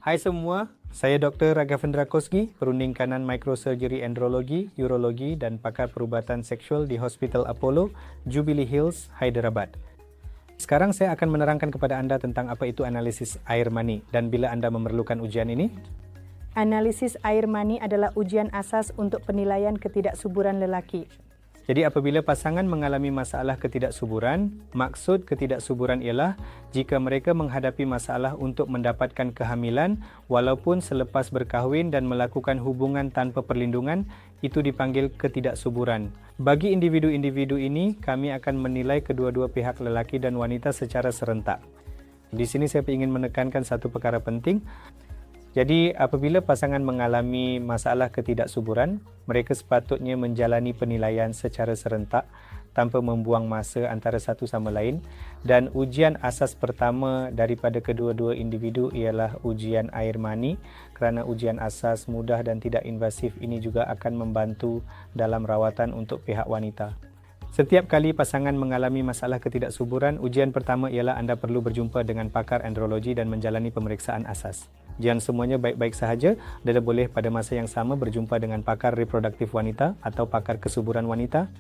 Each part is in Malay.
Hai semua, saya Dr. Raghavendra Kosgi, perunding kanan Microsurgery Andrologi, Urologi dan pakar perubatan seksual di Hospital Apollo, Jubilee Hills, Hyderabad. Sekarang saya akan menerangkan kepada anda tentang apa itu analisis air mani dan bila anda memerlukan ujian ini. Analisis air mani adalah ujian asas untuk penilaian ketidaksuburan lelaki. Jadi apabila pasangan mengalami masalah ketidaksuburan, maksud ketidaksuburan ialah jika mereka menghadapi masalah untuk mendapatkan kehamilan walaupun selepas berkahwin dan melakukan hubungan tanpa perlindungan, itu dipanggil ketidaksuburan. Bagi individu-individu ini, kami akan menilai kedua-dua pihak lelaki dan wanita secara serentak. Di sini saya ingin menekankan satu perkara penting. Jadi apabila pasangan mengalami masalah ketidaksuburan, mereka sepatutnya menjalani penilaian secara serentak tanpa membuang masa antara satu sama lain, dan ujian asas pertama daripada kedua-dua individu ialah ujian air mani, kerana ujian asas mudah dan tidak invasif ini juga akan membantu dalam rawatan untuk pihak wanita. Setiap kali pasangan mengalami masalah ketidaksuburan, ujian pertama ialah anda perlu berjumpa dengan pakar andrologi dan menjalani pemeriksaan asas. Jangan semuanya baik-baik sahaja, anda boleh pada masa yang sama berjumpa dengan pakar reproduktif wanita atau pakar kesuburan wanita.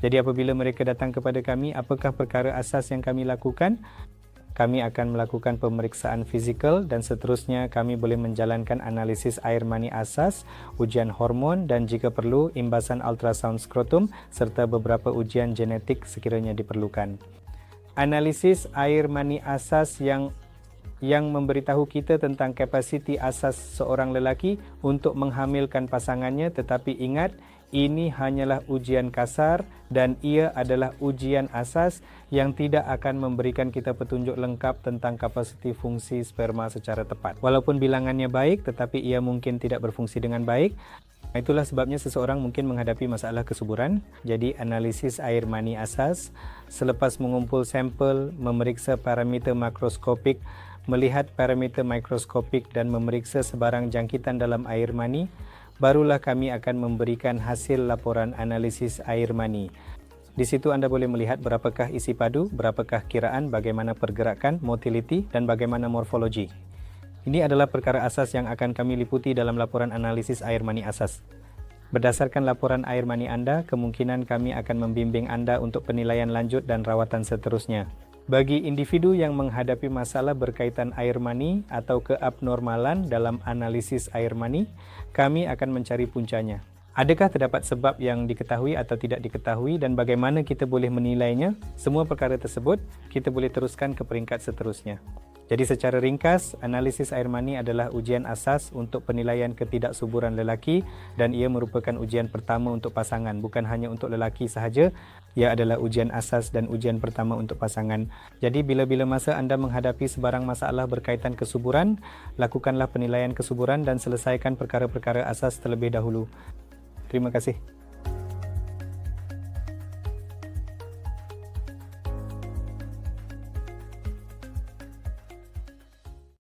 Jadi apabila mereka datang kepada kami, apakah perkara asas yang kami lakukan? Kami akan melakukan pemeriksaan fizikal dan seterusnya kami boleh menjalankan analisis air mani asas, ujian hormon dan jika perlu imbasan ultrasound skrotum serta beberapa ujian genetik sekiranya diperlukan. Analisis air mani asas yang memberitahu kita tentang kapasiti asas seorang lelaki untuk menghamilkan pasangannya, tetapi ingat, ini hanyalah ujian kasar dan ia adalah ujian asas yang tidak akan memberikan kita petunjuk lengkap tentang kapasiti fungsi sperma secara tepat. Walaupun bilangannya baik, tetapi ia mungkin tidak berfungsi dengan baik. Itulah sebabnya seseorang mungkin menghadapi masalah kesuburan. Jadi analisis air mani asas, selepas mengumpul sampel, memeriksa parameter makroskopik, melihat parameter mikroskopik dan memeriksa sebarang jangkitan dalam air mani, barulah kami akan memberikan hasil laporan analisis air mani. Di situ anda boleh melihat berapakah isi padu, berapakah kiraan, bagaimana pergerakan, motility dan bagaimana morfologi. Ini adalah perkara asas yang akan kami liputi dalam laporan analisis air mani asas. Berdasarkan laporan air mani anda, kemungkinan kami akan membimbing anda untuk penilaian lanjut dan rawatan seterusnya. Bagi individu yang menghadapi masalah berkaitan air mani atau keabnormalan dalam analisis air mani, kami akan mencari puncanya. Adakah terdapat sebab yang diketahui atau tidak diketahui dan bagaimana kita boleh menilainya? Semua perkara tersebut kita boleh teruskan ke peringkat seterusnya. Jadi secara ringkas, analisis air mani adalah ujian asas untuk penilaian ketidaksuburan lelaki dan ia merupakan ujian pertama untuk pasangan, bukan hanya untuk lelaki sahaja. Ia adalah ujian asas dan ujian pertama untuk pasangan. Jadi bila-bila masa anda menghadapi sebarang masalah berkaitan kesuburan, lakukanlah penilaian kesuburan dan selesaikan perkara-perkara asas terlebih dahulu. Terima kasih.